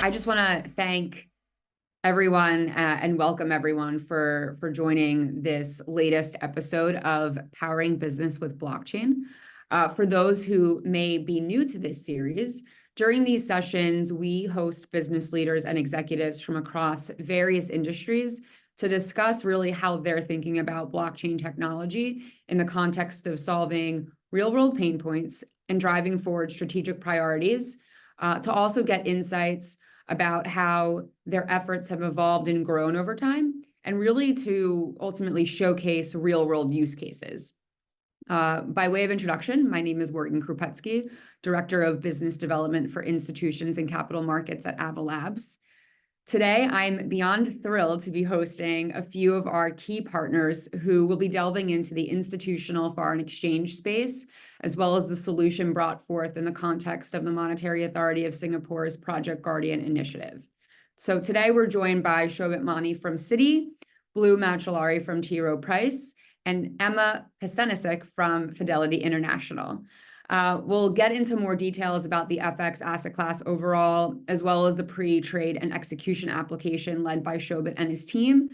I just want to thank everyone and welcome everyone for joining this latest episode of Powering Business with Blockchain. For those who may be new to this series, during these sessions, we host business leaders and executives from across various industries to discuss really how they're thinking about blockchain technology in the context of solving real-world pain points and driving forward strategic priorities, to also get insights about how their efforts have evolved and grown over time, and really to ultimately showcase real-world use cases. By way of introduction, my name is Krupetsky, Director of Business Development for Institutions and Capital Markets at Avalanche. Today, I'm beyond thrilled to be hosting a few of our key partners who will be delving into the institutional foreign exchange space, as well as the solution brought forth in the context of the Monetary Authority of Singapore's Project Guardian initiative. So today we're joined by Shobhit Maini from Citi, Blue Macellari from T. Rowe Price, and Emma Pecenicic from Fidelity International. We'll get into more details about the FX asset class overall, as well as the pre-trade and execution application led by Shobhit and his team.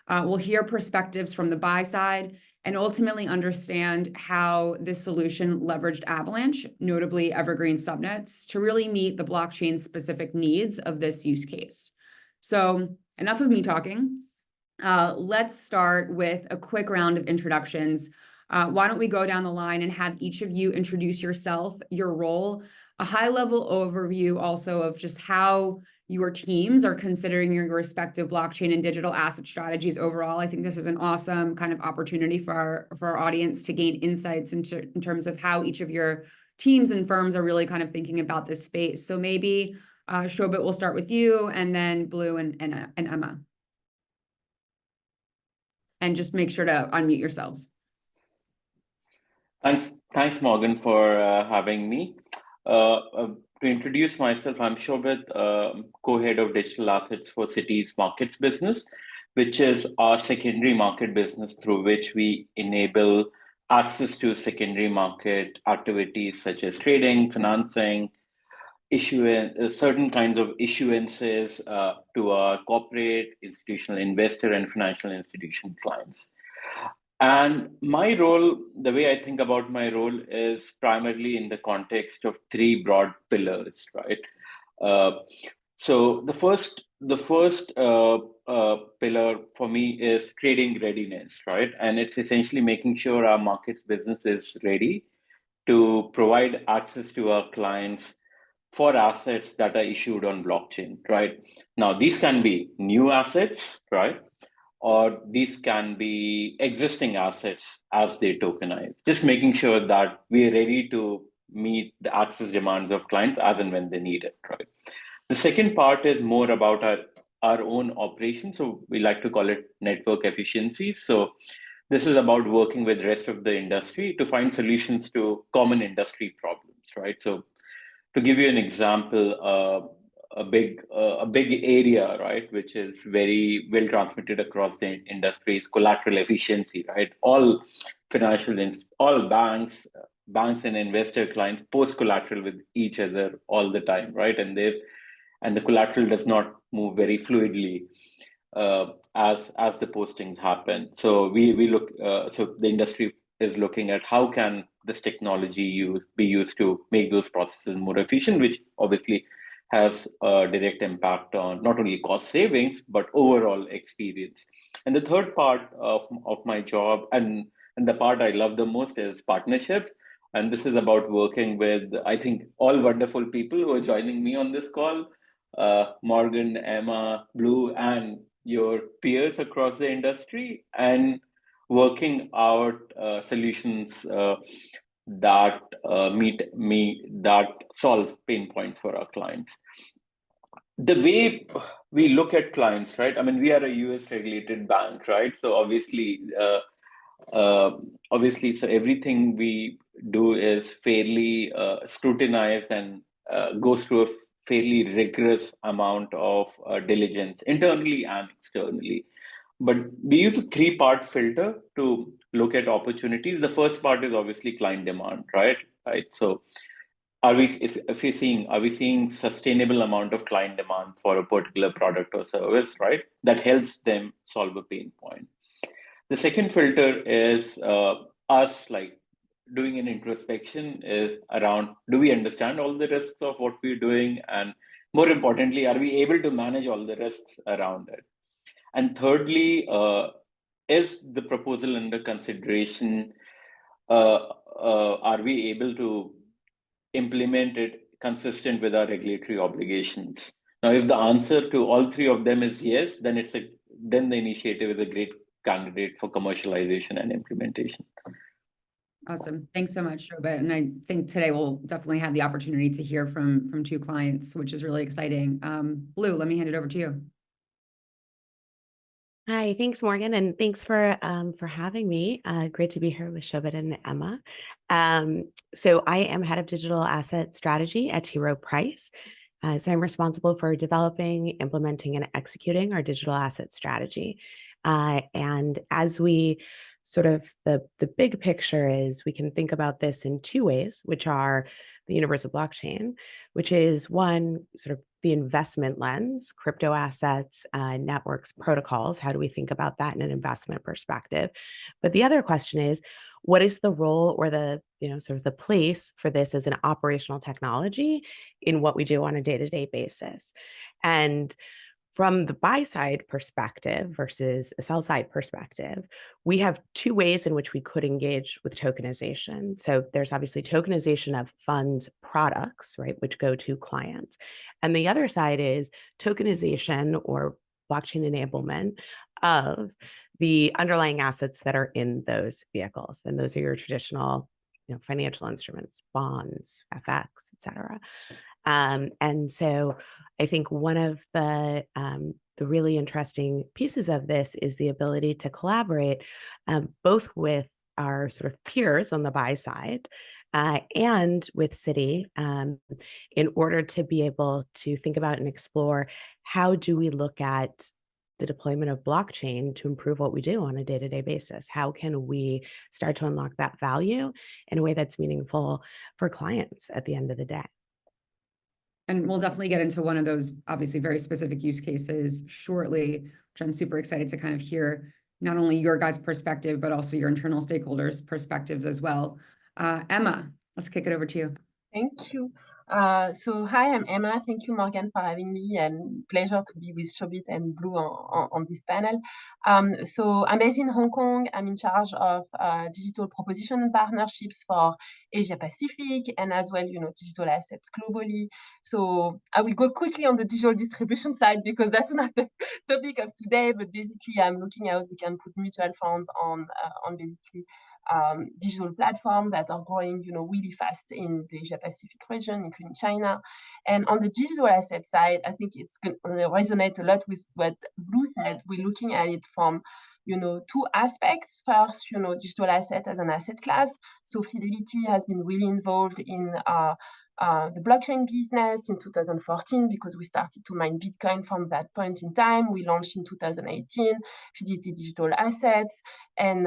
We'll hear perspectives from the buy side and ultimately understand how this solution leveraged Avalanche, notably Evergreen Subnets, to really meet the blockchain-specific needs of this use case. So enough of me talking. Let's start with a quick round of introductions. Why don't we go down the line and have each of you introduce yourself, your role, a high-level overview also of just how your teams are considering your respective blockchain and digital asset strategies overall. I think this is an awesome kind of opportunity for our audience to gain insights in terms of how each of your teams and firms are really kind of thinking about this space. So maybe Shobhit, we'll start with you, and then Blue and Emma. And just make sure to unmute yourselves. Thanks, Morgan, for having me. To introduce myself, I'm Shobhit, co-head of digital assets for Citi's markets business, which is our secondary market business through which we enable access to secondary market activities such as trading, financing, certain kinds of issuances to our corporate, institutional investor, and financial institution clients. And my role, the way I think about my role, is primarily in the context of three broad pillars, right? So the first pillar for me is trading readiness, right? And it's essentially making sure our markets business is ready to provide access to our clients for assets that are issued on blockchain, right? Now, these can be new assets, right? Or these can be existing assets as they tokenize. Just making sure that we are ready to meet the access demands of clients as and when they need it, right? The second part is more about our own operations. So we like to call it network efficiency. So this is about working with the rest of the industry to find solutions to common industry problems, right? So to give you an example, a big area, right, which is very well transmitted across the industry is collateral efficiency, right? All banks and investor clients post collateral with each other all the time, right? And the collateral does not move very fluidly as the postings happen. So we look. So the industry is looking at how can this technology be used to make those processes more efficient, which obviously has a direct impact on not only cost savings, but overall experience. And the third part of my job, and the part I love the most, is partnerships. And this is about working with, I think, all wonderful people who are joining me on this call, Morgan, Emma, Blue, and your peers across the industry, and working out solutions that that solve pain points for our clients. The way we look at clients, right? I mean, we are a US regulated bank, right? So obviously, so everything we do is fairly scrutinized and goes through a fairly rigorous amount of diligence internally and externally. But we use a three-part filter to look at opportunities. The first part is obviously client demand, right? So are we seeing sustainable amount of client demand for a particular product or service, right? That helps them solve a pain point. The second filter is us like doing an introspection is around, do we understand all the risks of what we're doing? And more importantly, are we able to manage all the risks around it? And thirdly, is the proposal under consideration, are we able to implement it consistent with our regulatory obligations? Now, if the answer to all three of them is yes, then then the initiative is a great candidate for commercialization and implementation. Awesome. Thanks so much, Shobhit. And I think today we'll definitely have the opportunity to hear from two clients, which is really exciting. Blue, let me hand it over to you. Hi, thanks, Morgan, and thanks for having me. Great to be here with Shobhit and Emma. So I am head of digital asset strategy at T. Rowe Price. So I'm responsible for developing, implementing, and executing our digital asset strategy. And as we sort of the big picture is, we can think about this in two ways, which are the universal blockchain, which is one, sort of the investment lens, crypto assets, networks, protocols. How do we think about that in an investment perspective? But the other question is, what is the role or the, sort of the place for this as an operational technology in what we do on a day-to-day basis? And from the buy side perspective versus a sell side perspective, we have two ways in which we could engage with tokenization. So there's obviously tokenization of funds products, right, which go to clients. And the other side is tokenization or blockchain enablement of the underlying assets that are in those vehicles. And those are your traditional, financial instruments, bonds, FX, et cetera. And so I think one of the really interesting pieces of this is the ability to collaborate both with our sort of peers on the buy side and with Citi in order to be able to think about and explore how do we look at the deployment of blockchain to improve what we do on a day-to-day basis. How can we start to unlock that value in a way that's meaningful for clients at the end of the day? And we'll definitely get into one of those obviously very specific use cases shortly, which I'm super excited to kind of hear not only your guys' perspective, but also your internal stakeholders' perspectives as well. Emma, let's kick it over to you. Thank you. So hi, I'm Emma. Thank you, Morgan, for having me, and pleasure to be with Shobhit and Blue on this panel. So I'm based in Hong Kong. I'm in charge of digital proposition and partnerships for Asia Pacific and as well, digital assets globally. So I will go quickly on the digital distribution side because that's not the topic of today, but basically I'm looking at how we can put mutual funds on basically digital platforms that are growing, really fast in the Asia Pacific region, including China. And on the digital asset side, I think it's going to resonate a lot with what Blue said. We're looking at it from, two aspects. First, digital asset as an asset class. So Fidelity has been really involved in the blockchain business in 2014 because we started to mine Bitcoin from that point in time. We launched in 2018 Fidelity Digital Assets, and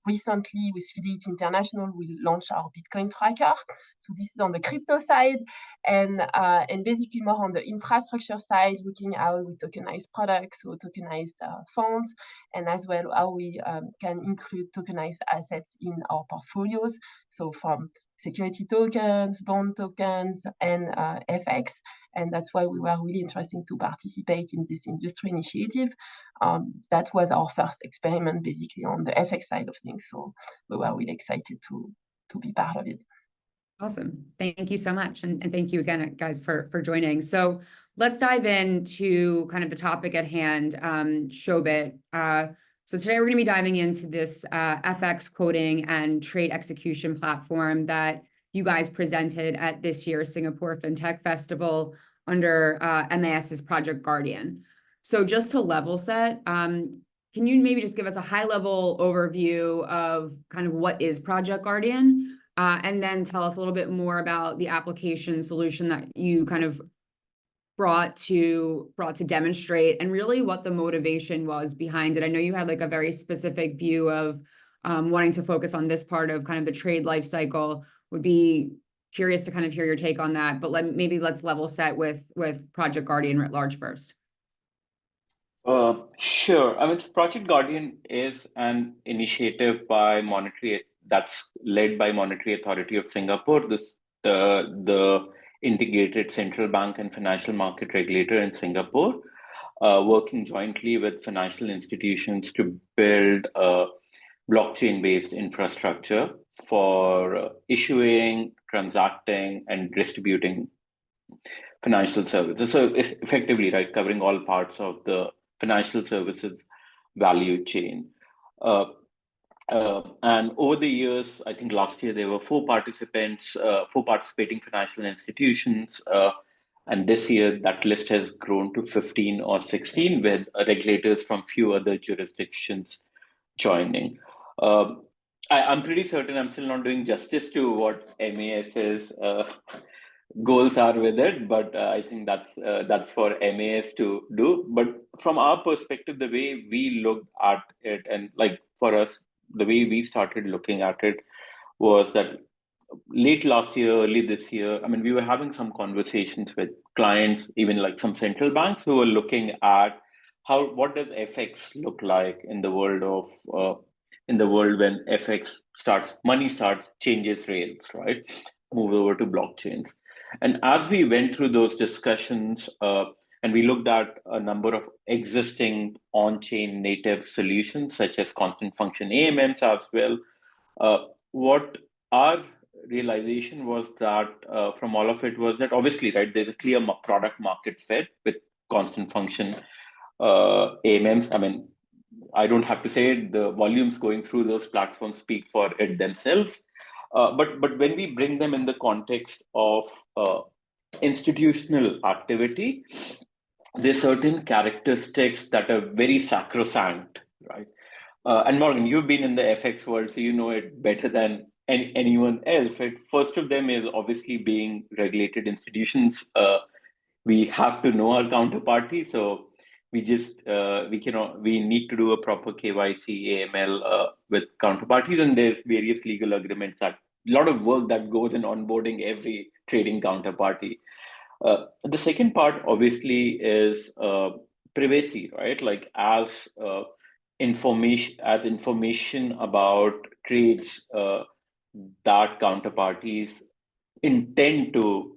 recently with Fidelity International we launched our Bitcoin tracker. So this is on the crypto side, and basically more on the infrastructure side, looking at how we tokenize products, so tokenized funds, and as well how we can include tokenized assets in our portfolios. So from security tokens, bond tokens, and FX. And that's why we were really interested to participate in this industry initiative. That was our first experiment basically on the FX side of things. So we were really excited to be part of it. Awesome. Thank you so much. And thank you again, guys, for joining. So let's dive into kind of the topic at hand, Shobhit. So today we're going to be diving into this FX quoting and trade execution platform that you guys presented at this year's Singapore FinTech Festival under MAS's Project Guardian. So just to level set, can you maybe just give us a high-level overview of kind of what is Project Guardian, and then tell us a little bit more about the application solution that you kind of brought to demonstrate, and really what the motivation was behind it. I know you had like a very specific view of wanting to focus on this part of kind of the trade life cycle. Would be curious to kind of hear your take on that, but let's level set with Project Guardian writ large first. Sure. I mean, Project Guardian is an initiative that's led by Monetary Authority of Singapore, the integrated central bank and financial market regulator in Singapore, working jointly with financial institutions to build a blockchain-based infrastructure for issuing, transacting, and distributing financial services. So effectively, right, covering all parts of the financial services value chain. And over the years, I think last year there were four participating financial institutions. And this year that list has grown to 15 or 16 with regulators from few other jurisdictions joining. I'm pretty certain I'm still not doing justice to what MAS's goals are with it, but I think that's for MAS to do. But from our perspective, the way we looked at it, and like for us, the way we started looking at it was that late last year, early this year, I mean, we were having some conversations with clients, even like some central banks who were looking at what does FX look like in the world when money changes rails, right? Move over to blockchains. And as we went through those discussions, and we looked at a number of existing on-chain native solutions, such as constant function AMMs as well, what our realization was that from all of it was that obviously, right, there's a clear product market fit with constant function AMMs. I mean, I don't have to say it, the volumes going through those platforms speak for it themselves. But when we bring them in the context of institutional activity, there's certain characteristics that are very sacrosanct, right? And Morgan, you've been in the FX world, so you know it better than anyone else, right? First of them is obviously being regulated institutions. We have to know our counterparty, so we need to do a proper KYC, AML with counterparties, and there's various legal agreements that a lot of work that goes in onboarding every trading counterparty. The second part obviously is privacy, right? Like as information about trades that counterparties intend to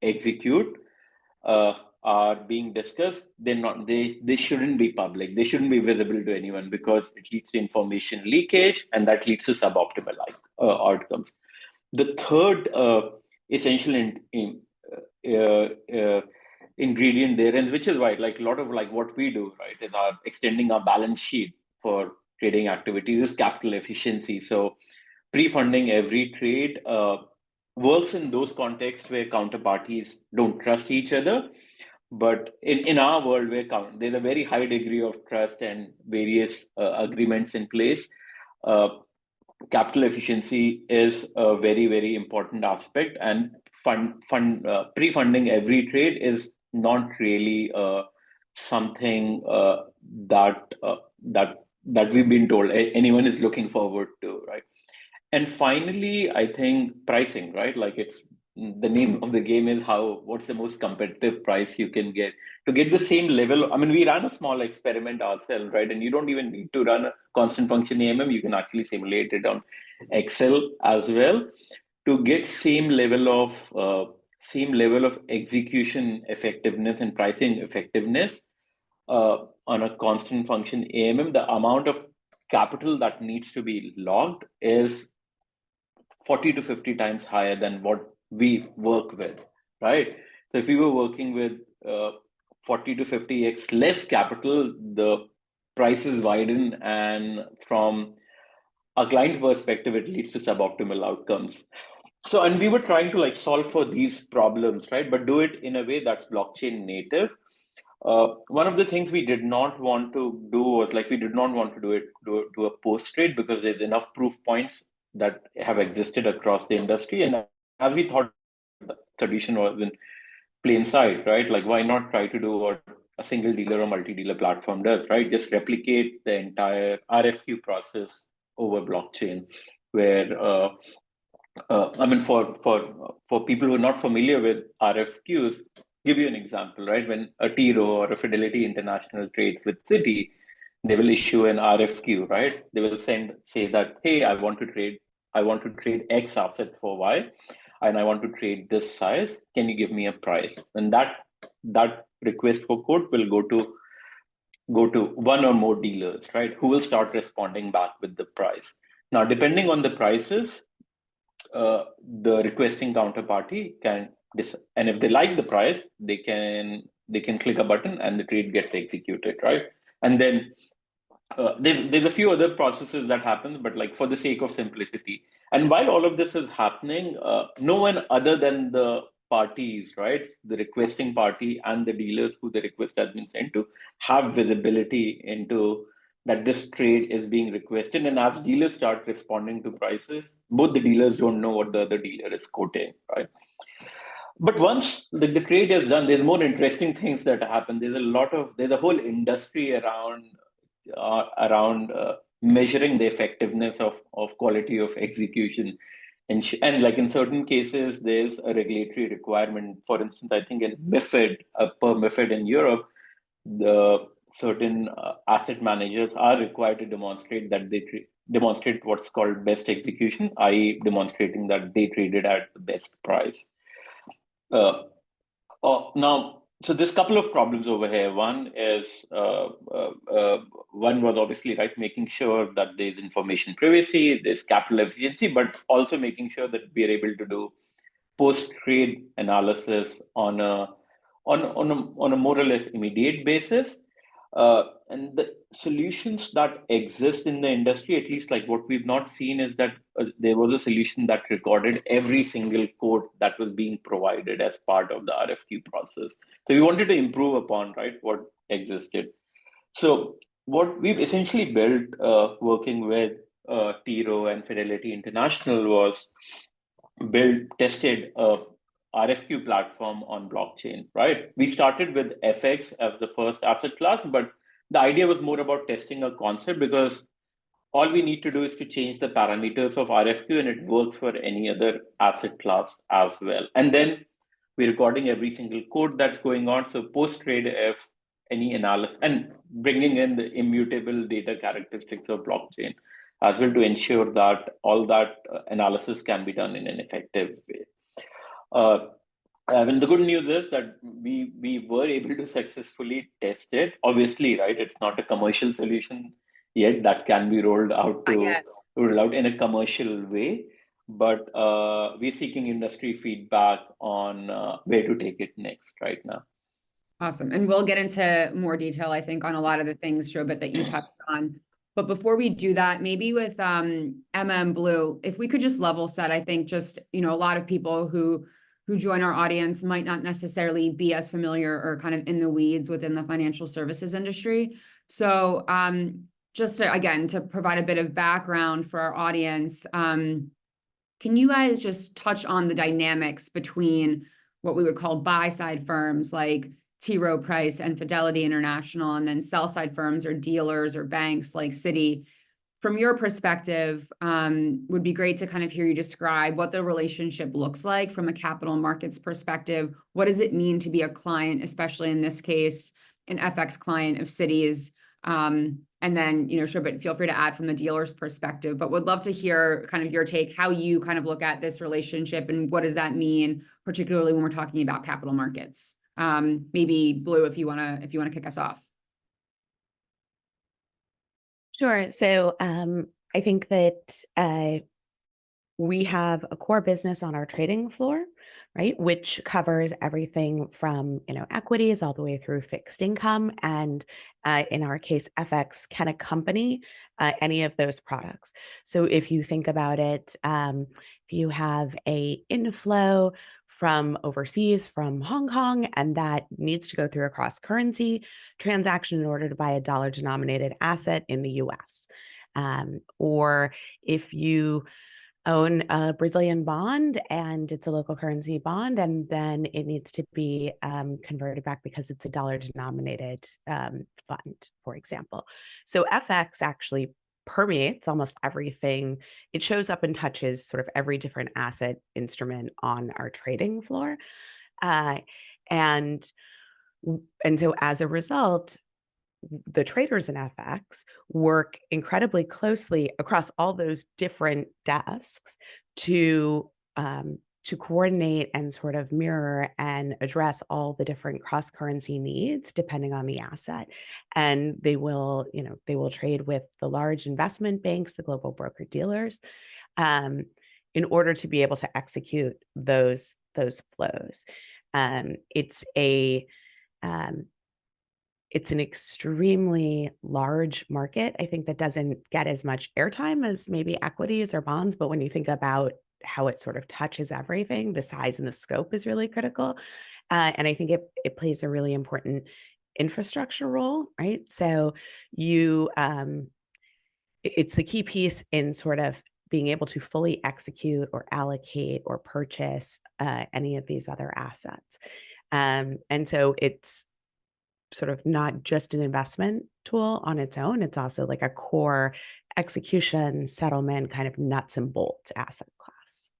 execute are being discussed, they shouldn't be public. They shouldn't be visible to anyone because it leads to information leakage, and that leads to suboptimal outcomes. The third essential ingredient there, and which is why like a lot of like what we do, right, is extending our balance sheet for trading activities is capital efficiency. So pre-funding every trade works in those contexts where counterparties don't trust each other. But in our world, where there's a very high degree of trust and various agreements in place, capital efficiency is a very, very important aspect. And pre-funding every trade is not really something that we've been told anyone is looking forward to, right? And finally, I think pricing, right? Like it's the name of the game is what's the most competitive price you can get to get the same level. I mean, we ran a small experiment ourselves, right? And you don't even need to run a constant function AMM. You can actually simulate it on Excel as well to get same level of execution effectiveness and pricing effectiveness on a constant function AMM. The amount of capital that needs to be logged is 40 to 50 times higher than what we work with, right? So if we were working with 40 to 50x less capital, the prices widen, and from a client perspective, it leads to suboptimal outcomes. So, and we were trying to like solve for these problems, right? But do it in a way that's blockchain native. One of the things we did not want to do was like, we did not want to do a post trade because there's enough proof points that have existed across the industry. And as we thought the solution was in plain sight, right? Like, why not try to do what a single dealer or multi-dealer platform does, right? Just replicate the entire RFQ process over blockchain, where I mean, for people who are not familiar with RFQs, give you an example, right? When a T. Rowe or a Fidelity International trades with Citi, they will issue an RFQ, right? They will say that, hey, I want to trade X asset for Y, and I want to trade this size. Can you give me a price? And that request for quote will go to one or more dealers, right? Who will start responding back with the price. Now, depending on the prices, the requesting counterparty can and if they like the price, they can click a button and the trade gets executed, right? And then there's a few other processes that happen, but like for the sake of simplicity, and while all of this is happening, no one other than the parties, right, the requesting party and the dealers who the request has been sent to, have visibility into that this trade is being requested. And as dealers start responding to prices, both the dealers don't know what the other dealer is quoting, right? But once the trade is done, there's more interesting things that happen. There's a whole industry around measuring the effectiveness of quality of execution. And like in certain cases, there's a regulatory requirement. For instance, I think in MiFID, per MiFID in Europe, the certain asset managers are required to demonstrate that demonstrate what's called best execution, i.e. demonstrating that they traded at the best price. Now, so there's a couple of problems over here. One is, one was obviously, right, making sure that there's information privacy, there's capital efficiency, but also making sure that we are able to do post-trade analysis on a more or less immediate basis. And the solutions that exist in the industry, at least like what we've not seen, is that there was a solution that recorded every single quote that was being provided as part of the RFQ process. So we wanted to improve upon, right, what existed. So what we've essentially built, working with T. Rowe and Fidelity International, was tested a RFQ platform on blockchain, right? We started with FX as the first asset class, but the idea was more about testing a concept, because all we need to do is to change the parameters of RFQ and it works for any other asset class as well. And then we're recording every single quote that's going on. So post-trade, if any analysis, and bringing in the immutable data characteristics of blockchain as well, to ensure that all that analysis can be done in an effective way. And the good news is that we were able to successfully test it. Obviously, right, it's not a commercial solution yet that can be rolled out in a commercial way, but we're seeking industry feedback on where to take it next right now. Awesome. And we'll get into more detail, I think, on a lot of the things, Shobhit, that you touched on. But before we do that, maybe with Emma and Blue, if we could just level set, I think just, a lot of people who join our audience might not necessarily be as familiar or kind of in the weeds within the financial services industry. So just to provide a bit of background for our audience, can you guys just touch on the dynamics between what we would call buy-side firms like T. Rowe Price and Fidelity International, and then sell-side firms or dealers or banks like Citi? From your perspective, would be great to kind of hear you describe what the relationship looks like from a capital markets perspective. What does it mean to be a client, especially in this case, an FX client of Citi's? And then, Shobhit, feel free to add from the dealer's perspective, but would love to hear kind of your take, how you kind of look at this relationship and what does that mean, particularly when we're talking about capital markets. Maybe Blue, if you want to kick us off. Sure. So I think that we have a core business on our trading floor, right, which covers everything from equities all the way through fixed income, and in our case, FX can accompany any of those products. So if you think about it, if you have a inflow from overseas, from Hong Kong, and that needs to go through a cross-currency transaction in order to buy a dollar-denominated asset in the US, or if you own a Brazilian bond and it's a local currency bond, and then it needs to be converted back because it's a dollar-denominated fund, for example. So FX actually permeates almost everything. It shows up and touches sort of every different asset instrument on our trading floor. And so as a result, the traders in FX work incredibly closely across all those different desks to coordinate and sort of mirror and address all the different cross-currency needs depending on the asset. And they will trade with the large investment banks, the global broker dealers, in order to be able to execute those flows. It's an extremely large market. I think that doesn't get as much airtime as maybe equities or bonds, but when you think about how it sort of touches everything, the size and the scope is really critical. And I think it plays a really important infrastructure role, right? So it's the key piece in sort of being able to fully execute or allocate or purchase any of these other assets. And so it's sort of not just an investment tool on its own, it's also like a core execution, settlement, kind of nuts and bolts asset class.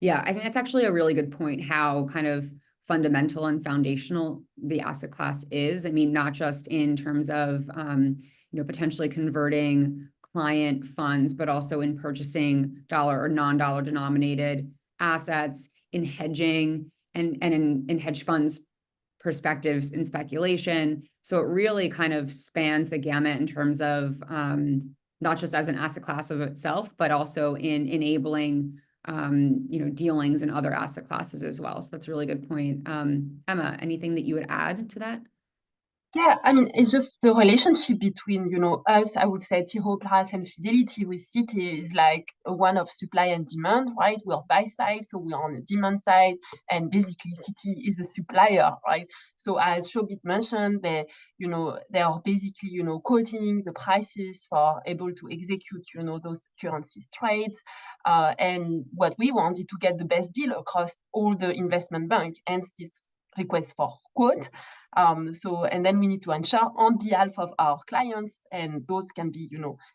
Yeah, I think that's actually a really good point, how kind of fundamental and foundational the asset class is. I mean, not just in terms of, potentially converting client funds, but also in purchasing dollar or non-dollar denominated assets, in hedging and in hedge funds perspectives in speculation. So it really kind of spans the gamut in terms of not just as an asset class of itself, but also in enabling dealings in other asset classes as well. So that's a really good point. Emma, anything that you would add to that? Yeah, I mean, it's just the relationship between, us, I would say, T. Rowe Price and Fidelity with Citi is like one of supply and demand, right? We're buy side, so we're on the demand side, and basically Citi is a supplier, right? So as Shobhit mentioned, they are basically, quoting the prices for able to execute, those currencies trades. And what we want is to get the best deal across all the investment bank, hence this request for quote. And then we need to ensure on behalf of our clients, and those can be,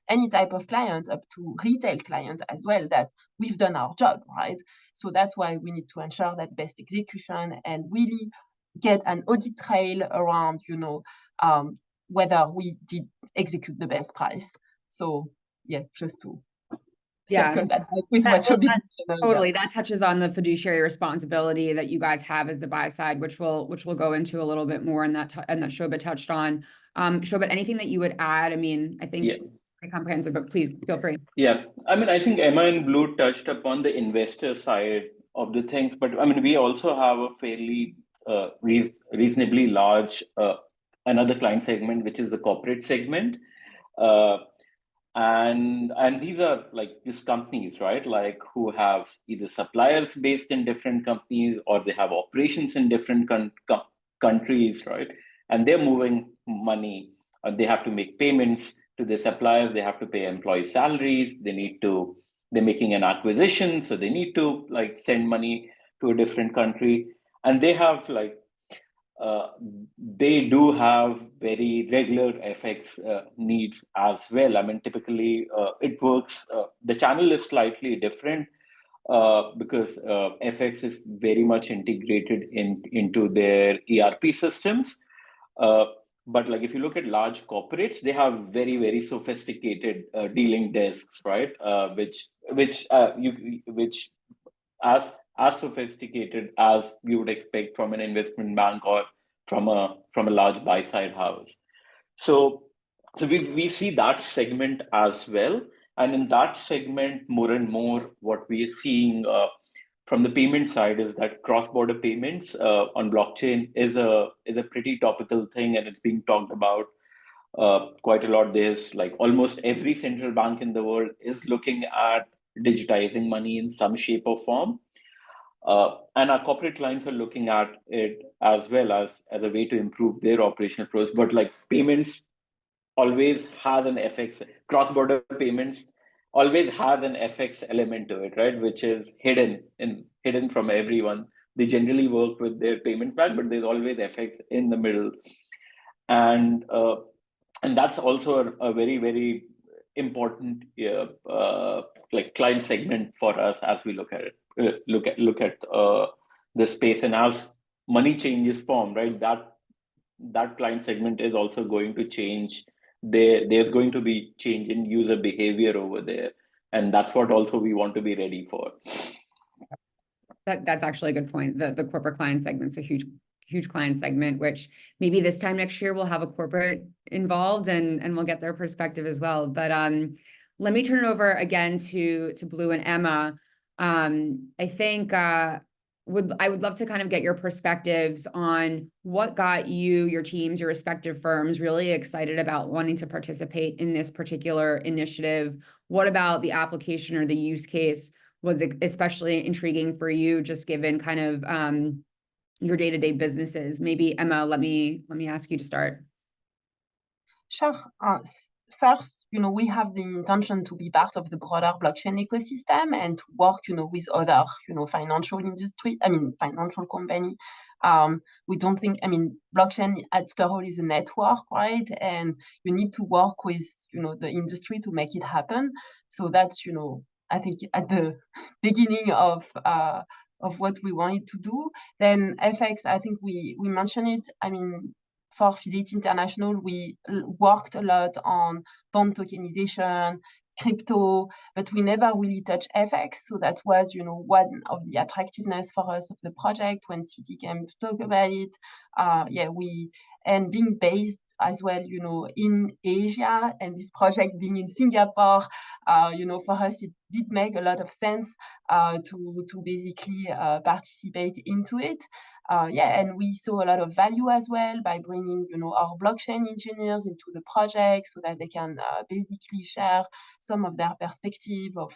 any type of client up to retail client as well, that we've done our job, right? So that's why we need to ensure that best execution and really get an audit trail around, whether we did execute the best price. So yeah, just to circle that with what Shobhit mentioned. Totally, that touches on the fiduciary responsibility that you guys have as the buy side, which we'll go into a little bit more, and that Shobhit touched on. Shobhit, anything that you would add? I mean, I think it's pretty comprehensive, but please feel free. Yeah, I mean, I think Emma and Blue touched upon the investor side of the things, but I mean, we also have a fairly reasonably large another client segment, which is the corporate segment. And these are like these companies, right? Like who have either suppliers based in different companies, or they have operations in different countries, right? And they're moving money, they have to make payments to the suppliers, they have to pay employee salaries, they're making an acquisition, so they need to like send money to a different country. And they have like they do have very regular FX needs as well. I mean, typically it works, the channel is slightly different because FX is very much integrated into their ERP systems. But like if you look at large corporates, they have very, very sophisticated dealing desks, right? Which as sophisticated as you would expect from an investment bank or from a large buy side house. So we see that segment as well, and in that segment, more and more, what we are seeing from the payment side is that cross-border payments on blockchain is a pretty topical thing, and it's being talked about quite a lot. There's like almost every central bank in the world is looking at digitizing money in some shape or form. And our corporate clients are looking at it as well as a way to improve their operational flows. But like payments always has an FX, cross-border payments always has an FX element to it, right? Which is hidden from everyone. They generally work with their payment bank, but there's always FX in the middle. And that's also a very, very important like client segment for us as we look at it, look at the space. And as money changes form, right, that client segment is also going to change. There's going to be change in user behavior over there, and that's what also we want to be ready for. That's actually a good point. The corporate client segment's a huge client segment, which maybe this time next year we'll have a corporate involved and we'll get their perspective as well. But let me turn it over again to Blue and Emma. I think I would love to kind of get your perspectives on what got you, your teams, your respective firms really excited about wanting to participate in this particular initiative. What about the application or the use case was especially intriguing for you, just given kind of your day-to-day businesses? Maybe Emma, let me ask you to start. Sure. First, we have the intention to be part of the broader blockchain ecosystem and to work, with other, financial company. We don't think, blockchain after all is a network, right? And you need to work with, the industry to make it happen. So that's, I think at the beginning of what we wanted to do. Then FX, I think we mentioned it. For Fidelity International, we worked a lot on bond tokenization, crypto, but we never really touched FX. So that was, one of the attractiveness for us of the project when Citi came to talk about it. And being based as well, in Asia, and this project being in Singapore, for us, it did make a lot of sense to basically participate into it. And we saw a lot of value as well by bringing, our blockchain engineers into the project so that they can basically share some of their perspective of,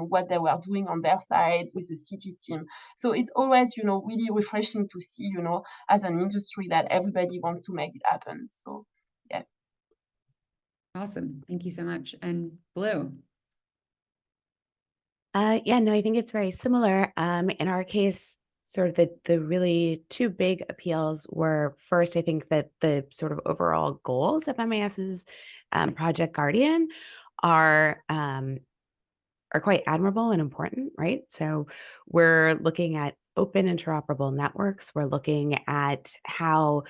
what they were doing on their side with the Citi team. So it's always, really refreshing to see, as an industry that everybody wants to make it happen. So, yeah. Awesome. Thank you so much. And Blue? I think it's very similar. In our case, sort of the really two big appeals were, first, I think that the sort of overall goals of MAS's Project Guardian are quite admirable and important, right? So we're looking at open interoperable networks. We're looking at how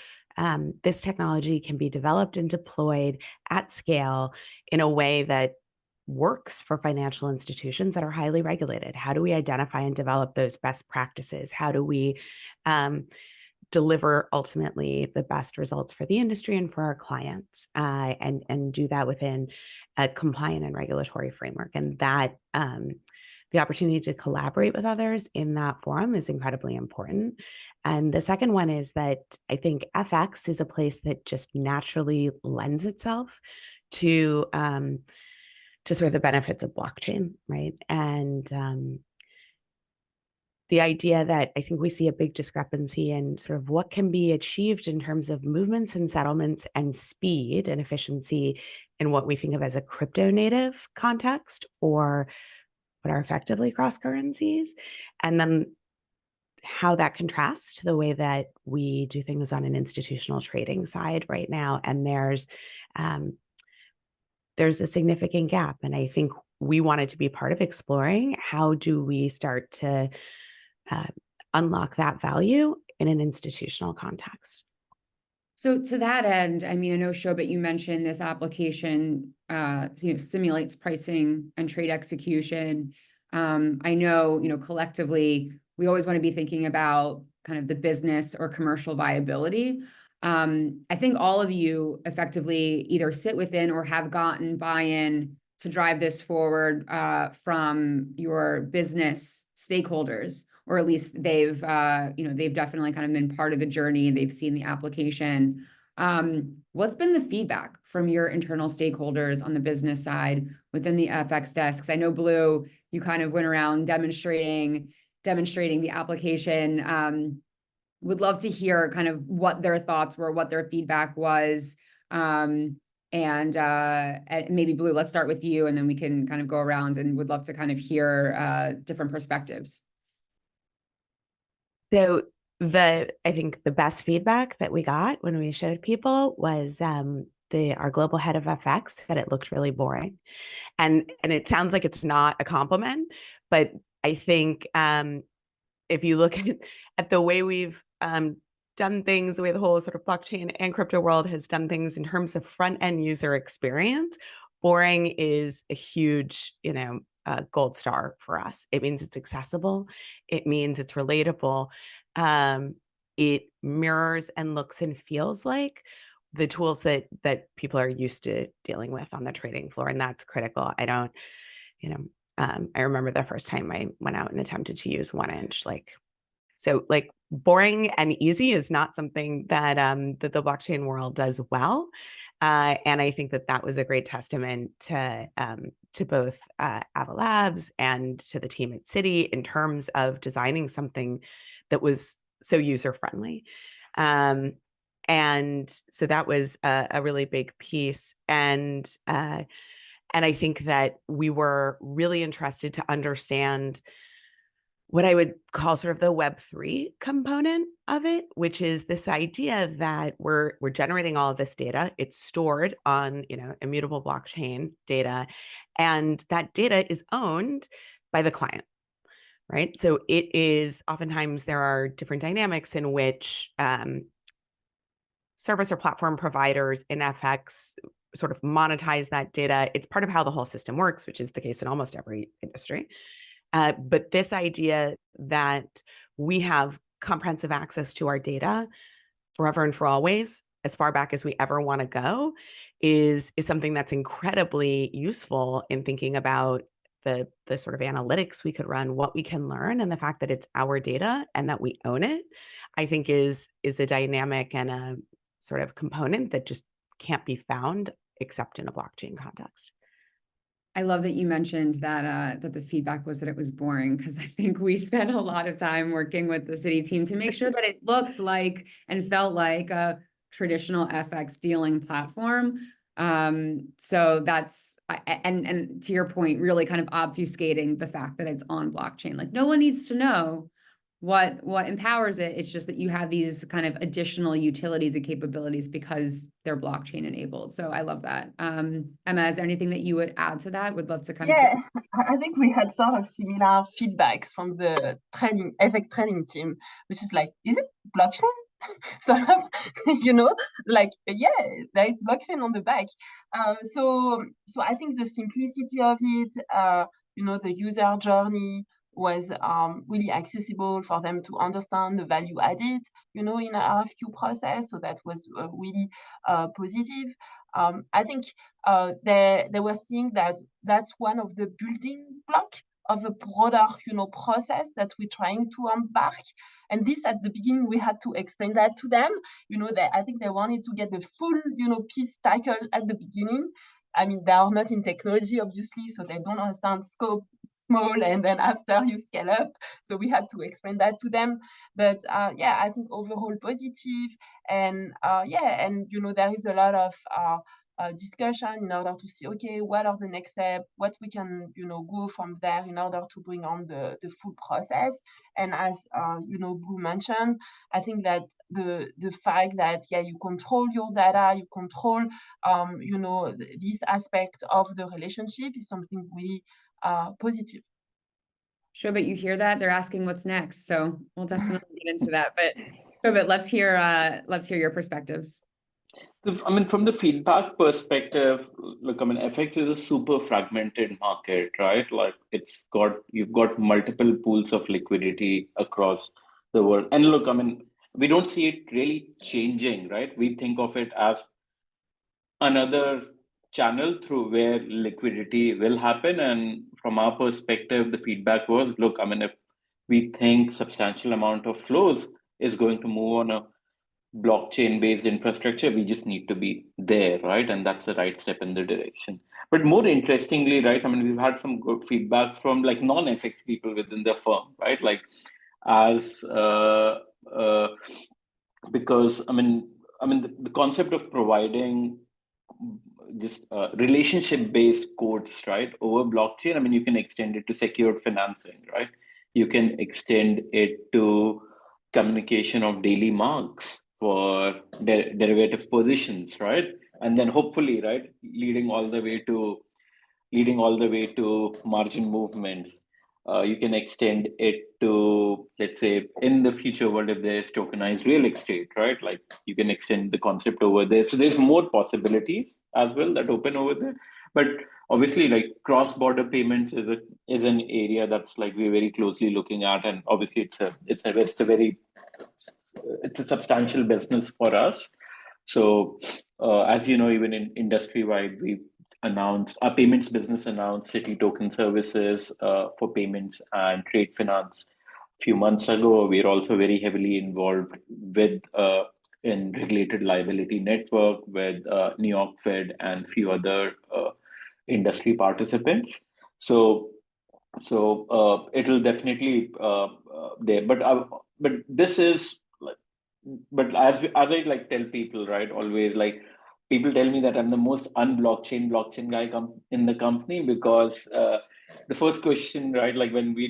this technology can be developed and deployed at scale in a way that works for financial institutions that are highly regulated. How do we identify and develop those best practices? How do we deliver ultimately the best results for the industry and for our clients, and do that within a compliant and regulatory framework? And that the opportunity to collaborate with others in that forum is incredibly important. And the second one is that I think FX is a place that just naturally lends itself to sort of the benefits of blockchain, right? And the idea that I think we see a big discrepancy in sort of what can be achieved in terms of movements and settlements and speed and efficiency in what we think of as a crypto native context for what are effectively cross currencies, and then how that contrasts to the way that we do things on an institutional trading side right now. And there's a significant gap. And I think we wanted to be part of exploring how do we start to unlock that value in an institutional context. So to that end, I know, Shobhit, you mentioned this application simulates pricing and trade execution. I know, collectively, we always want to be thinking about kind of the business or commercial viability. I think all of you effectively either sit within or have gotten buy-in to drive this forward from your business stakeholders, or at least they've definitely kind of been part of the journey. They've seen the application. What's been the feedback from your internal stakeholders on the business side within the FX desks? I know, Blue, you kind of went around demonstrating the application. Would love to hear kind of what their thoughts were, what their feedback was. And maybe Blue, let's start with you, and then we can kind of go around, and would love to kind of hear different perspectives. I think the best feedback that we got when we showed people was our global head of FX, that it looked really boring. And it sounds like it's not a compliment, but I think if you look at the way we've done things, the way the whole sort of blockchain and crypto world has done things in terms of front-end user experience, boring is a huge, gold star for us. It means it's accessible. It means it's relatable. It mirrors and looks and feels like the tools that people are used to dealing with on the trading floor, and that's critical. I don't, I remember the first time I went out and attempted to use 1inch, so boring and easy is not something that that the blockchain world does well. And I think that was a great testament to both Avalabs and to the team at Citi in terms of designing something that was so user-friendly. And so that was a really big piece. And I think that we were really interested to understand what I would call sort of the Web3 component of it, which is this idea that we're generating all of this data. It's stored on, immutable blockchain data, and that data is owned by the client, right? So it is oftentimes there are different dynamics in which service or platform providers in FX sort of monetize that data. It's part of how the whole system works, which is the case in almost every industry. But this idea that we have comprehensive access to our data forever and for always, as far back as we ever want to go, is something that's incredibly useful in thinking about the sort of analytics we could run, what we can learn, and the fact that it's our data and that we own it, I think is a dynamic and a sort of component that just can't be found except in a blockchain context. I love that you mentioned that that the feedback was that it was boring, because I think we spent a lot of time working with the Citi team to make sure that it looked like and felt like a traditional FX dealing platform. So that's, and to your point, really kind of obfuscating the fact that it's on blockchain. Like, no one needs to know what empowers it. It's just that you have these kind of additional utilities and capabilities because they're blockchain enabled. So I love that. Emma, is there anything that you would add to that? Would love to kind of. I think we had sort of similar feedbacks from the FX trading team, which is like, is it blockchain? Sort of, yeah, there is blockchain on the back. So I think the simplicity of it, the user journey was really accessible for them to understand the value added, in an RFQ process. So that was really positive. I think they were seeing that that's one of the building blocks of a broader, process that we're trying to embark. And this, at the beginning, we had to explain that to them. I think they wanted to get the full, piece tackled at the beginning. I mean, they are not in technology, obviously, so they don't understand scope small, and then after you scale up. So we had to explain that to them. But I think overall positive. And there is a lot of discussion in order to see, okay, what are the next steps, what we can, go from there in order to bring on the full process. And as, Blue mentioned, I think that the fact that, you control your data, you control, this aspect of the relationship is something really positive. Shobhit, you hear that? They're asking what's next. So we'll definitely get into that. But Shobhit, let's hear your perspectives. I mean, from the feedback perspective, look, I mean, FX is a super fragmented market, right? Like you've got multiple pools of liquidity across the world. And look, I mean, we don't see it really changing, right? We think of it as another channel through where liquidity will happen. And from our perspective, the feedback was, look, I mean, if we think substantial amount of flows is going to move on a blockchain-based infrastructure, we just need to be there, right? And that's the right step in the direction. But more interestingly, right, I mean, we've had some good feedback from like non-FX people within the firm, right? Like because I mean, the concept of providing just relationship-based codes, right, over blockchain, I mean, you can extend it to secured financing, right? You can extend it to communication of daily marks for derivative positions, right? and then hopefully, right, leading all the way to margin movements. You can extend it to, let's say, in the future world, if there's tokenized real estate, right? Like you can extend the concept over there. So there's more possibilities as well that open over there. But obviously, like cross-border payments is an area that's like we're very closely looking at, and obviously it's a substantial business for us. So as you know, even in industry-wide, we announced our payments business announced Citi token services for payments and trade finance a few months ago. We're also very heavily involved with in regulated liability network with New York Fed and few other industry participants. So it'll definitely there, but this is like, but as I like tell people, right, always like people tell me that I'm the most unblockchain guy in the company, because the first question, right, like when a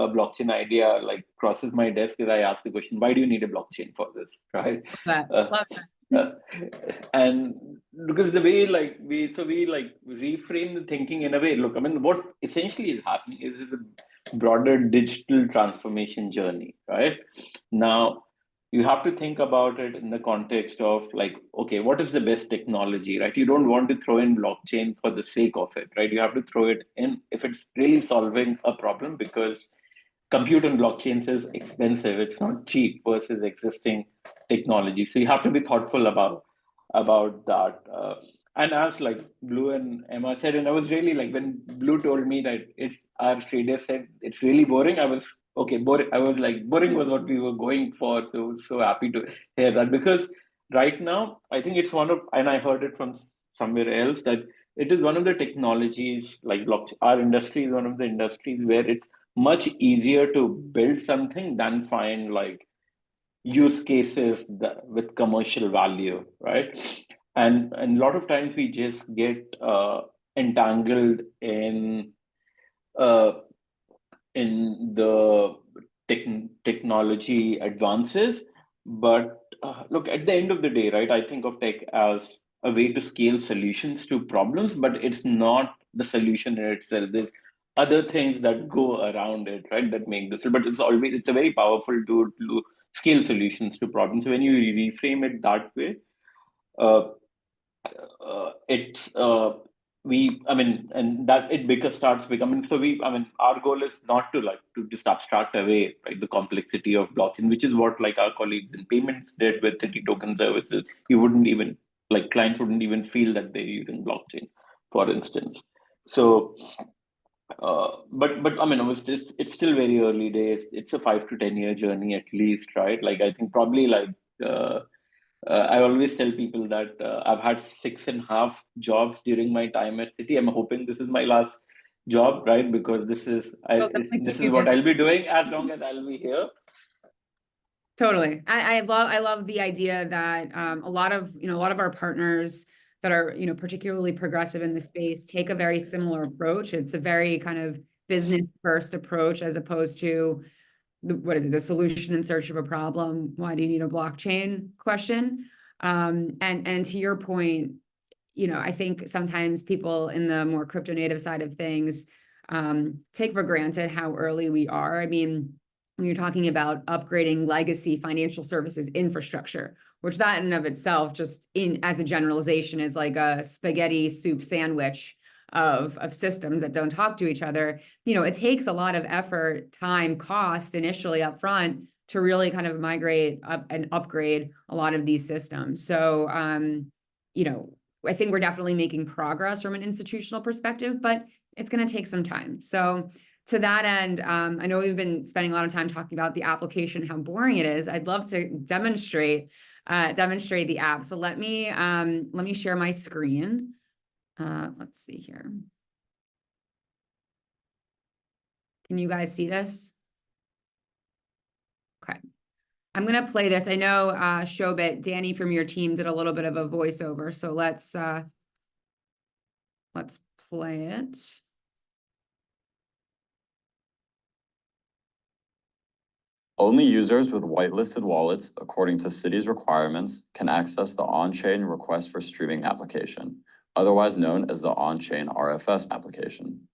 blockchain idea like crosses my desk, is I ask the question, why do you need a blockchain for this, right? Love that. And because the way like we reframe the thinking in a way, look, I mean, what essentially is happening is a broader digital transformation journey, right? Now you have to think about it in the context of like, okay, what is the best technology, right? You don't want to throw in blockchain for the sake of it, right? You have to throw it in if it's really solving a problem, because compute on blockchains is expensive. It's not cheap versus existing technology. So you have to be thoughtful about that. And as like Blue and Emma said, and I was really like, when Blue told me that our trader said it's really boring, I was okay. Boring. I was like, boring was what we were going for. So happy to hear that, because right now I think it's one of, and I heard it from somewhere else, that it is one of the technologies like blockchain. Our industry is one of the industries where it's much easier to build something than find like use cases with commercial value, right? And a lot of times we just get entangled in the technology advances. But look, at the end of the day, right, I think of tech as a way to scale solutions to problems, but it's not the solution in itself. There's other things that go around it, right, that make this, but it's a very powerful tool to scale solutions to problems. So when you reframe it that way, it's and that it starts becoming, so our goal is not to just abstract away, right, the complexity of blockchain, which is what like our colleagues in payments did with Citi token services. You wouldn't even, like, clients wouldn't even feel that they're using blockchain, for instance. So but I mean, it's still very early days. It's a 5 to 10 year journey at least, right? Like I think probably like I always tell people that I've had 6.5 jobs during my time at Citi. I'm hoping this is my last job, right? Because this is what I'll be doing as long as I'll be here. Totally. I love the idea that a lot of our partners that are, particularly progressive in the space take a very similar approach. It's a very kind of business first approach, as opposed to the solution in search of a problem. Why do you need a blockchain question? And to your point, I think sometimes people in the more crypto native side of things take for granted how early we are. I mean, when you're talking about upgrading legacy financial services infrastructure, which that in and of itself, just as a generalization, is like a spaghetti soup sandwich of systems that don't talk to each other. It takes a lot of effort, time, cost initially up front to really kind of migrate up and upgrade a lot of these systems. So, I think we're definitely making progress from an institutional perspective, but it's going to take some time. So to that end, I know we've been spending a lot of time talking about the application, how boring it is. I'd love to demonstrate the app. So let me share my screen. Let's see here. Can you guys see this? Okay. I'm going to play this. I know Shobhit, Danny from your team did a little bit of a voiceover. So let's play it. Only users with whitelisted wallets, according to Citi's requirements, can access the on-chain request for streaming application, otherwise known as the on-chain RFS application.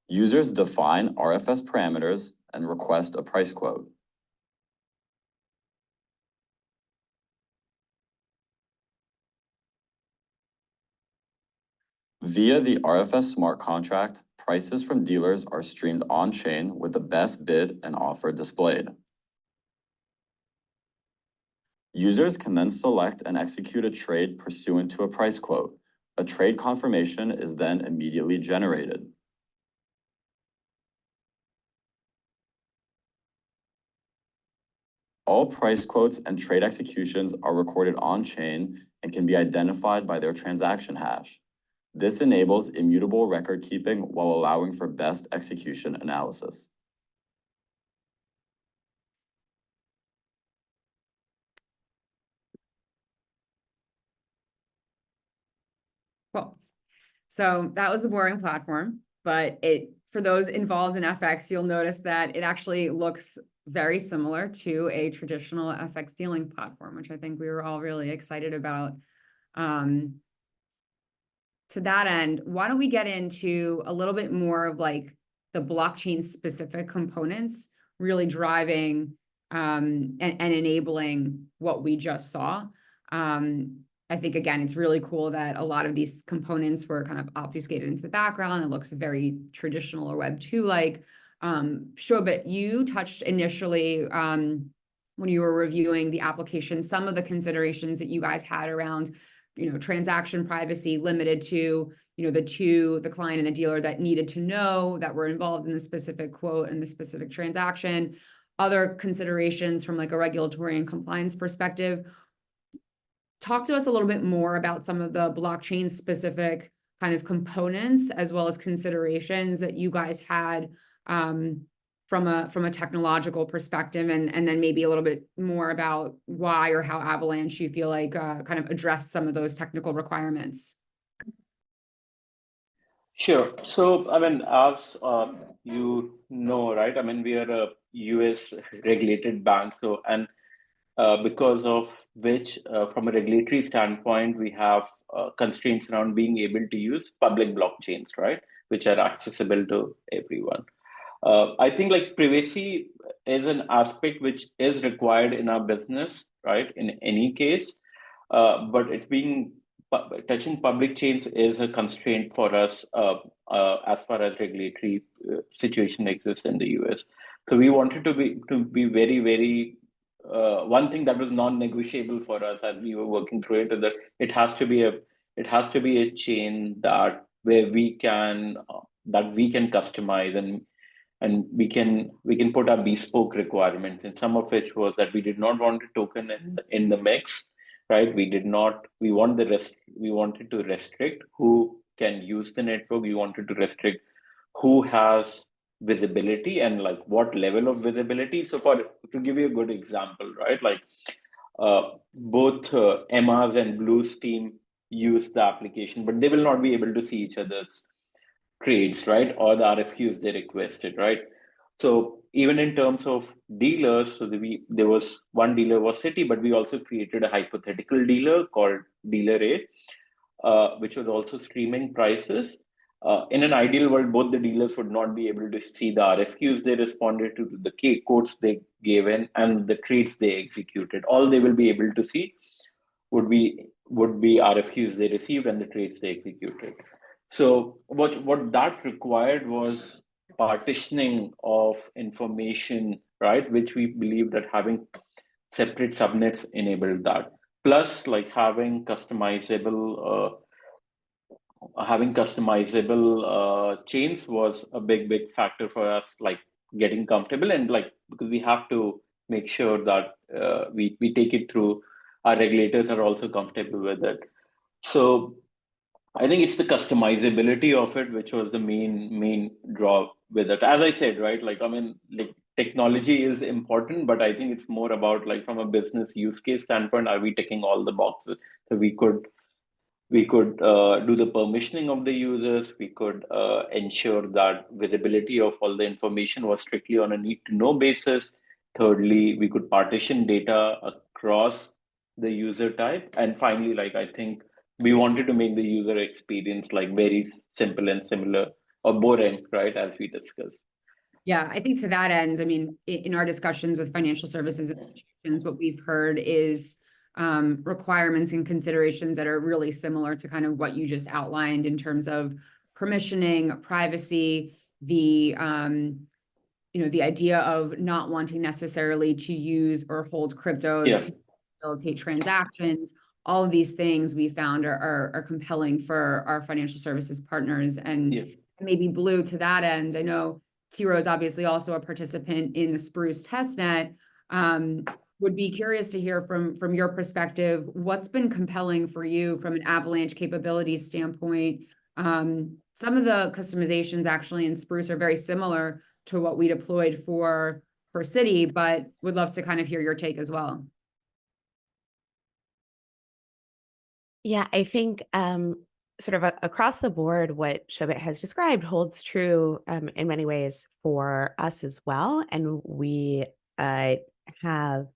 Users define RFS parameters and request a price quote. Via the RFS smart contract, prices from dealers are streamed on-chain with the best bid and offer displayed. Users can then select and execute a trade pursuant to a price quote. A trade confirmation is then immediately generated. All price quotes and trade executions are recorded on-chain and can be identified by their transaction hash. This enables immutable record keeping while allowing for best execution analysis. Cool. So that was the boring platform, but for those involved in FX, you'll notice that it actually looks very similar to a traditional FX dealing platform, which I think we were all really excited about. To that end, why don't we get into a little bit more of like the blockchain specific components really driving and enabling what we just saw. I think, again, it's really cool that a lot of these components were kind of obfuscated into the background. It looks very traditional or Web 2-like. Shobhit, you touched initially when you were reviewing the application, some of the considerations that you guys had around, transaction privacy limited to, the client and the dealer that needed to know that were involved in the specific quote and the specific transaction. Other considerations from like a regulatory and compliance perspective. Talk to us a little bit more about some of the blockchain specific kind of components as well as considerations that you guys had from a technological perspective, and then maybe a little bit more about why or how Avalanche you feel like kind of addressed some of those technical requirements. Sure. So, I mean, as right? I mean, we are a US regulated bank. So, and because of which, from a regulatory standpoint, we have constraints around being able to use public blockchains, right? Which are accessible to everyone. I think like privacy is an aspect which is required in our business, right? In any case, but it's being touching public chains is a constraint for us as far as regulatory situation exists in the US. So we wanted to be very, very one thing that was non-negotiable for us as we were working through it is that it has to be a chain that where we can customize and we can put our bespoke requirements, and some of which was that we did not want a token in the mix, right? We wanted to restrict who can use the network. We wanted to restrict who has visibility and like what level of visibility. So to give you a good example, right? Like both Emma's and Blue's team use the application, but they will not be able to see each other's trades, right? Or the RFQs they requested, right? So even in terms of dealers, so there was one dealer was Citi, but we also created a hypothetical dealer called Dealer A, which was also streaming prices. In an ideal world, both the dealers would not be able to see the RFQs they responded to, the quotes they gave in, and the trades they executed. All they will be able to see would be RFQs they received and the trades they executed. So what that required was partitioning of information, right? Which we believe that having separate subnets enabled that. Plus, like having customizable chains was a big factor for us, like getting comfortable, and like because we have to make sure that we take it through. Our regulators are also comfortable with it. So I think it's the customizability of it, which was the main draw with it. As I said, right? Like, I mean, like technology is important, but I think it's more about like from a business use case standpoint, are we ticking all the boxes? So we could We could do the permissioning of the users. We could ensure that visibility of all the information was strictly on a need-to-know basis. Thirdly, we could partition data across the user type. And finally, like I think we wanted to make the user experience like very simple and similar or boring, right, as we discussed. Yeah, I think to that end, I mean, in our discussions with financial services institutions, what we've heard is requirements and considerations that are really similar to kind of what you just outlined in terms of permissioning, privacy, the the idea of not wanting necessarily to use or hold crypto to facilitate transactions. All of these things we found are compelling for our financial services partners. And maybe Blue, to that end, I know T. Rowe is obviously also a participant in the Spruce testnet. Would be curious to hear from your perspective, what's been compelling for you from an Avalanche capabilities standpoint? Some of the customizations actually in Spruce are very similar to what we deployed for Citi, but would love to kind of hear your take as well. Yeah, I think sort of across the board, what Shobhit has described holds true in many ways for us as well. And we have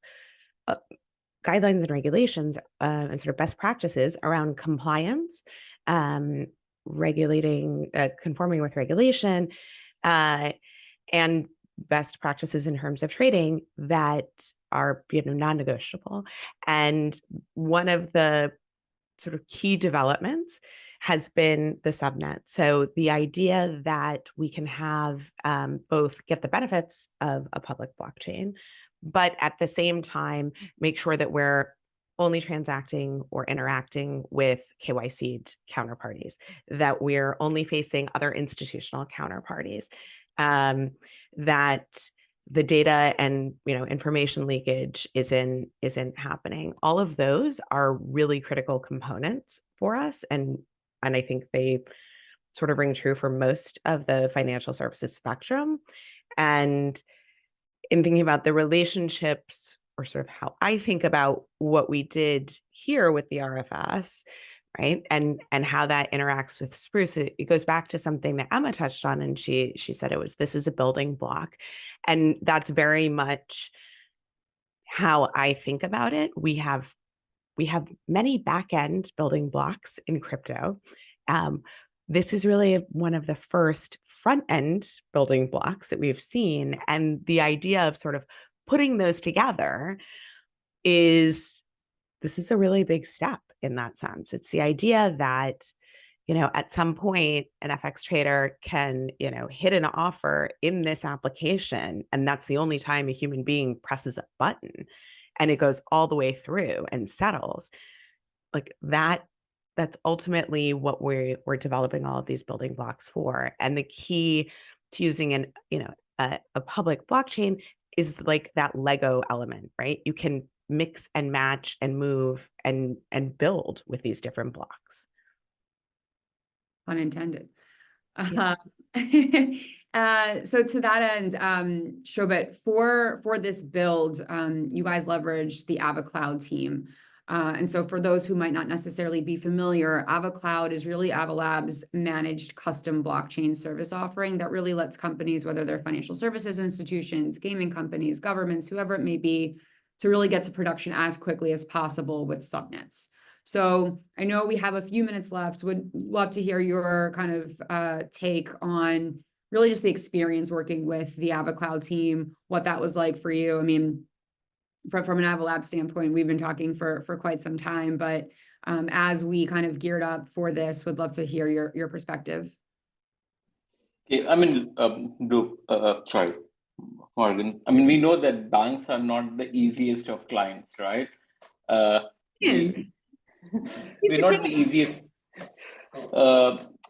guidelines and regulations and sort of best practices around compliance, regulating, conforming with regulation, and best practices in terms of trading that are non-negotiable. And one of the sort of key developments has been the subnet. So the idea that we can have both get the benefits of a public blockchain, but at the same time, make sure that we're only transacting or interacting with KYC'd counterparties, that we're only facing other institutional counterparties, that the data and information leakage isn't happening. All of those are really critical components for us, and I think they sort of ring true for most of the financial services spectrum. And in thinking about the relationships, or sort of how I think about what we did here with the RFS, right, and how that interacts with Spruce, it goes back to something that Emma touched on, and she said this is a building block, and that's very much how I think about it. We have many back-end building blocks in crypto. This is really one of the first front-end building blocks that we've seen, and the idea of sort of putting those together this is a really big step in that sense. It's the idea that, at some point an FX trader can, hit an offer in this application, and that's the only time a human being presses a button, and it goes all the way through and settles. Like that's ultimately what we're developing all of these building blocks for. And the key to using a public blockchain is like that Lego element, right? You can mix and match and move and build with these different blocks. Pun intended. Yes. So to that end, Shobhit, for this build, you guys leveraged the AvaCloud team. And so for those who might not necessarily be familiar, AvaCloud is really Avalab's managed custom blockchain service offering that really lets companies, whether they're financial services institutions, gaming companies, governments, whoever it may be, to really get to production as quickly as possible with subnets. So I know we have a few minutes left. Would love to hear your kind of take on really just the experience working with the AvaCloud team, what that was like for you. I mean, from an Avalab standpoint, we've been talking for quite some time, but as we kind of geared up for this, would love to hear your perspective. Okay, I mean, sorry, Morgan. I mean, we know that banks are not the easiest of clients, right? We're not the easiest.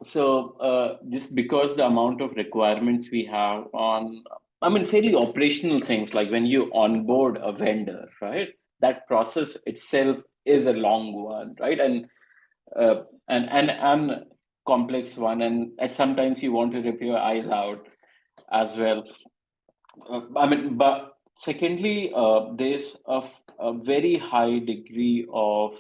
So just because the amount of requirements we have on, I mean, fairly operational things, like when you onboard a vendor, right? That process itself is a long one, right? And complex one, and at sometimes you want to rip your eyes out as well. I mean, but secondly, there's a very high degree of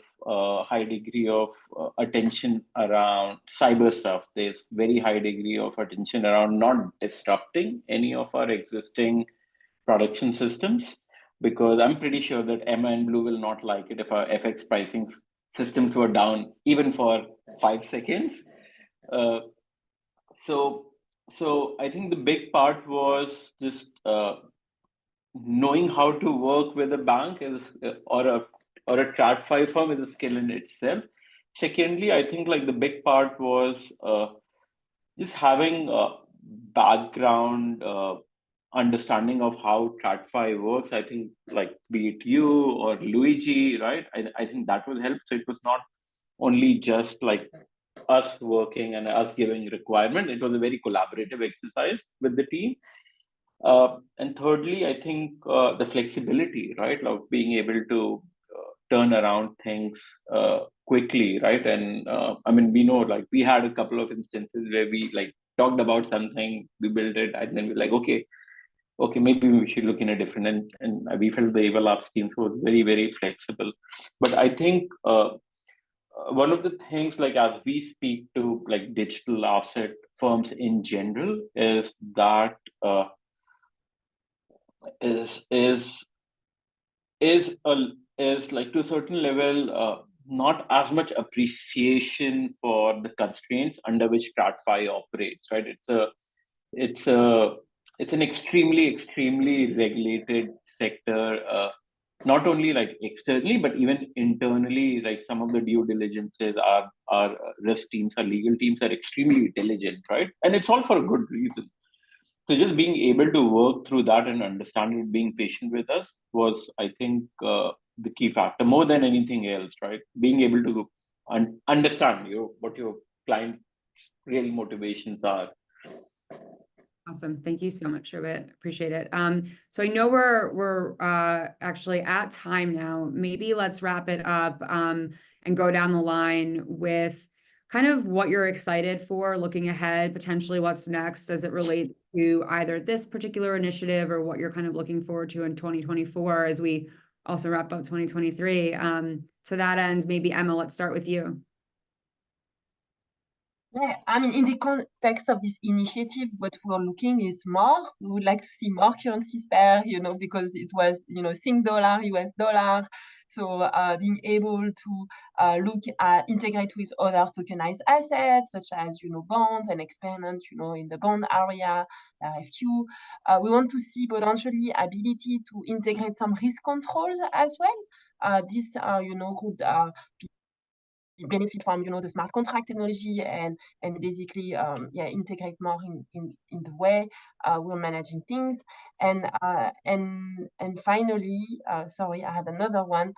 attention around cyber stuff. There's very high degree of attention around not disrupting any of our existing production systems, because I'm pretty sure that Emma and Blue will not like it if our FX pricing systems were down even for 5 seconds. So I think the big part was just knowing how to work with a bank is or a TradFi firm is a skill in itself. Secondly, I think like the big part was just having a background understanding of how TradFi works. I think like be it you or Luigi, right? I think that will help. So it was not only just like us working and us giving requirement. It was a very collaborative exercise with the team. And thirdly, I think the flexibility, right, of being able to turn around things quickly, right? And I mean, we know like we had a couple of instances where we like talked about something, we built it, and then we're like, okay, maybe we should look in a different, and we felt the Evil Ops team was very, very flexible. But I think one of the things, like as we speak to like digital asset firms in general, is that is like to a certain level not as much appreciation for the constraints under which TradFi operates, right? It's an extremely regulated sector, not only like externally but even internally. Like some of the due diligences, our risk teams, our legal teams are extremely diligent, right? And it's all for a good reason. So just being able to work through that and understand it, being patient with us was, I think, the key factor more than anything else, right? Being able to understand what your client real motivations are. Awesome. Thank you so much, Shobhit. Appreciate it. So I know we're actually at time now. Maybe let's wrap it up and go down the line with kind of what you're excited for looking ahead, potentially what's next as it relates to either this particular initiative or what you're kind of looking forward to in 2024 as we also wrap up 2023. To that end, maybe Emma, let's start with you. Yeah, I mean, in the context of this initiative, what we're looking is more. We would like to see more currencies pair, because it was, Sing dollar, US dollar. So being able to integrate with other tokenized assets, such as, bonds, and experiment, in the bond area, RFQ. We want to see potentially ability to integrate some risk controls as well. This, could benefit from the smart contract technology and basically integrate more in the way we're managing things. And finally, sorry, I had another one.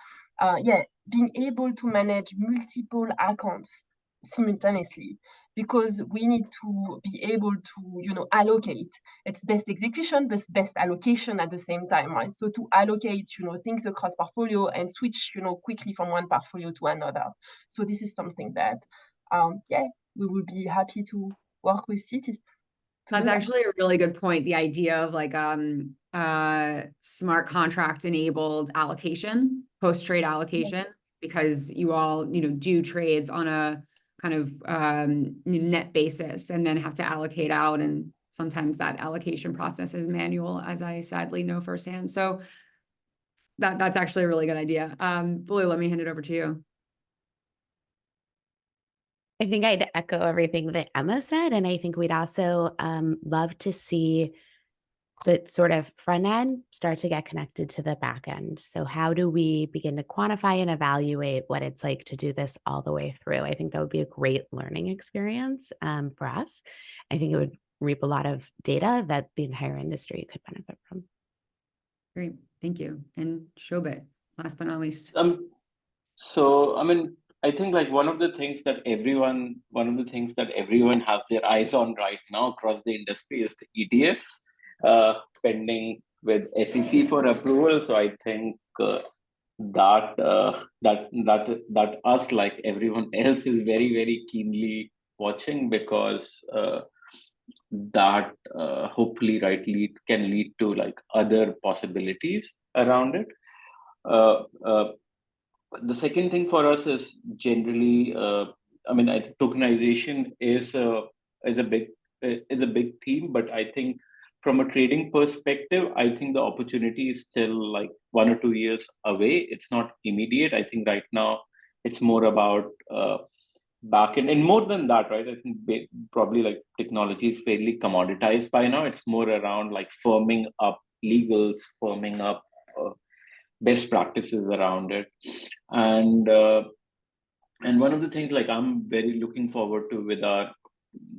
Being able to manage multiple accounts simultaneously, because we need to be able to allocate. It's best execution but best allocation at the same time, right? So to allocate things across portfolio and switch quickly from one portfolio to another. So this is something that we will be happy to work with Citi. That's actually a really good point. The idea of like smart contract enabled allocation, post-trade allocation, because you all do trades on a kind of net basis and then have to allocate out, and sometimes that allocation process is manual, as I sadly know firsthand. So that's actually a really good idea. Blue, let me hand it over to you. I think I'd echo everything that Emma said, and I think we'd also love to see the sort of front end start to get connected to the back end. So how do we begin to quantify and evaluate what it's like to do this all the way through? I think that would be a great learning experience for us. I think it would reap a lot of data that the entire industry could benefit from. Great, thank you. And Shobhit, last but not least. So I mean, I think like one of the things that everyone has their eyes on right now across the industry is the ETFs, pending with SEC for approval. So I think that us, like everyone else, is very, very keenly watching, because that hopefully can lead to like other possibilities around it. The second thing for us is generally, I mean, I think tokenization is a big theme, but I think from a trading perspective, I think the opportunity is still like 1 or 2 years away. It's not immediate. I think right now it's more about back end, and more than that, right? I think probably like technology is fairly commoditized by now. It's more around like firming up legals, firming up best practices around it, and one of the things like I'm very looking forward to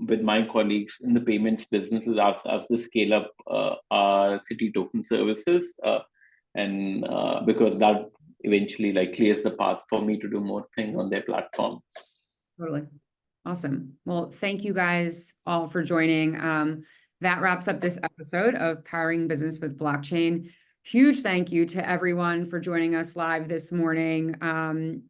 with my colleagues in the payments businesses as they scale up our Citi token services, and because that eventually like clears the path for me to do more things on their platform. Totally. Awesome. Well, thank you guys all for joining. That wraps up this episode of Powering Business with Blockchain. Huge thank you to everyone for joining us live this morning,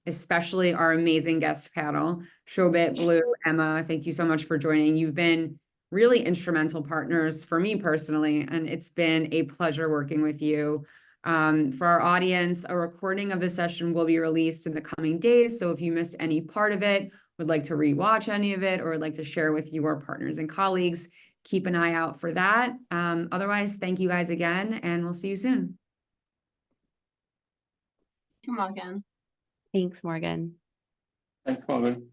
especially our amazing guest panel, Shobhit, Blue, Emma. Thank you so much for joining. You've been really instrumental partners for me personally, and it's been a pleasure working with you. For our audience, a recording of the session will be released in the coming days. So if you missed any part of it, would like to rewatch any of it, or would like to share with your partners and colleagues, keep an eye out for that. Otherwise, thank you guys again, and we'll see you soon. Thank you, Morgan. Thanks, Morgan. Thanks, Morgan.